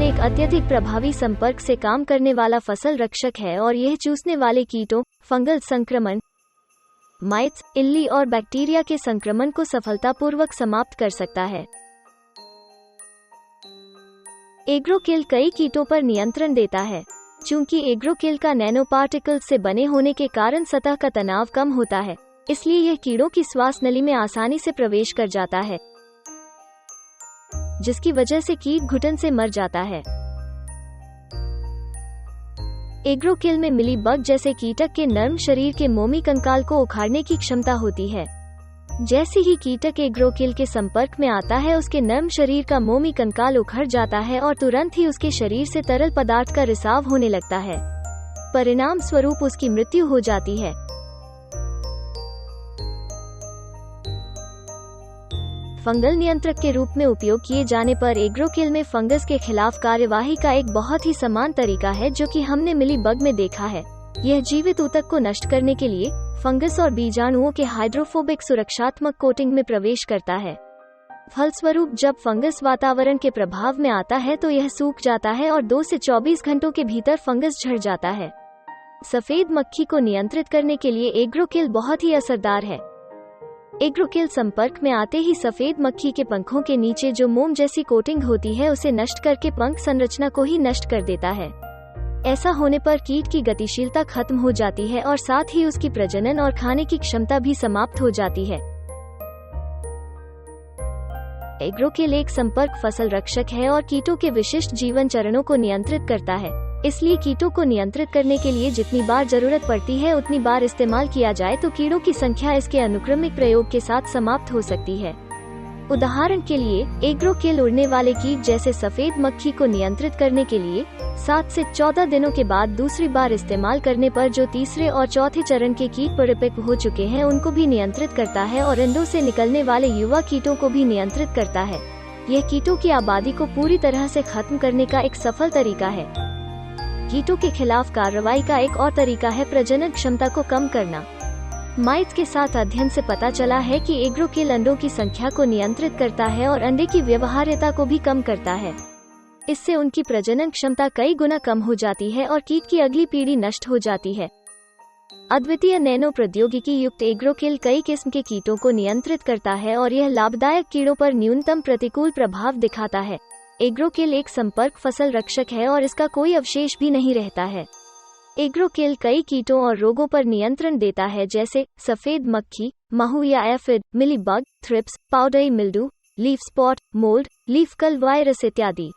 एक अत्यधिक प्रभावी संपर्क से काम करने वाला फसल रक्षक है और यह चूसने वाले कीटों, फंगल संक्रमण, माइट्स, इल्ली और बैक्टीरिया के संक्रमण को सफलतापूर्वक समाप्त कर सकता है। एग्रोकिल कई कीटों पर नियंत्रण देता है। चूंकि एग्रोकिल का नैनो पार्टिकल्स से बने होने के कारण सतह का तनाव कम होता है, इसलिए यह कीड़ों की श्वास नली में आसानी से प्रवेश कर जाता है, जिसकी वजह से कीट घुटन से मर जाता है। एग्रोकिल में मिली बग जैसे कीटक के नर्म शरीर के मोमी कंकाल को उखाड़ने की क्षमता होती है। जैसे ही कीटक एग्रोकिल के संपर्क में आता है, उसके नर्म शरीर का मोमी कंकाल उखड़ जाता है और तुरंत ही उसके शरीर से तरल पदार्थ का रिसाव होने लगता है। परिणाम स्वरूप उसकी मृत्यु हो जाती है। फंगल नियंत्रक के रूप में उपयोग किए जाने पर एग्रोकिल में फंगस के खिलाफ कार्यवाही का एक बहुत ही समान तरीका है, जो कि हमने मिली बग में देखा है। यह जीवित ऊतक को नष्ट करने के लिए फंगस और बीजाणुओं के हाइड्रोफोबिक सुरक्षात्मक कोटिंग में प्रवेश करता है। फलस्वरूप जब फंगस वातावरण के प्रभाव में आता है तो यह सूख जाता है और 2 से 24 घंटों के भीतर फंगस झड़ जाता है। सफेद मक्खी को नियंत्रित करने के लिए एग्रोकिल बहुत ही असरदार है। एग्रोकिल संपर्क में आते ही सफेद मक्खी के पंखों के नीचे जो मोम जैसी कोटिंग होती है उसे नष्ट करके पंख संरचना को ही नष्ट कर देता है। ऐसा होने पर कीट की गतिशीलता खत्म हो जाती है और साथ ही उसकी प्रजनन और खाने की क्षमता भी समाप्त हो जाती है। एग्रोकिल एक संपर्क फसल रक्षक है और कीटों के विशिष्ट जीवन चरणों को नियंत्रित करता है। इसलिए कीटों को नियंत्रित करने के लिए जितनी बार जरूरत पड़ती है उतनी बार इस्तेमाल किया जाए तो कीड़ों की संख्या इसके अनुक्रमिक प्रयोग के साथ समाप्त हो सकती है। उदाहरण के लिए एग्रोकिल उड़ने वाले कीट जैसे सफेद मक्खी को नियंत्रित करने के लिए 7 से 14 दिनों के बाद दूसरी बार इस्तेमाल करने पर जो तीसरे और चौथे चरण के कीट परिपक्व हो चुके हैं उनको भी नियंत्रित करता है और अंडों से निकलने वाले युवा कीटों को भी नियंत्रित करता है। यह कीटों की आबादी को पूरी तरह से खत्म करने का एक सफल तरीका है। कीटों के खिलाफ कार्रवाई का एक और तरीका है प्रजनन क्षमता को कम करना। माइट्स के साथ अध्ययन से पता चला है कि एग्रोकिल अंडों की संख्या को नियंत्रित करता है और अंडे की व्यवहार्यता को भी कम करता है। इससे उनकी प्रजनन क्षमता कई गुना कम हो जाती है और कीट की अगली पीढ़ी नष्ट हो जाती है। अद्वितीय नैनो प्रौद्योगिकी युक्त एग्रोकिल कई किस्म के कीटों को नियंत्रित करता है और यह लाभदायक कीड़ों पर न्यूनतम प्रतिकूल प्रभाव दिखाता है। एग्रोकिल एक संपर्क फसल रक्षक है और इसका कोई अवशेष भी नहीं रहता है। एग्रोकिल कई कीटों और रोगों पर नियंत्रण देता है, जैसे सफेद मक्खी, महू या aphid, mealybug, thrips, powdery mildew, leaf spot, mould, leaf curl virus इत्यादि।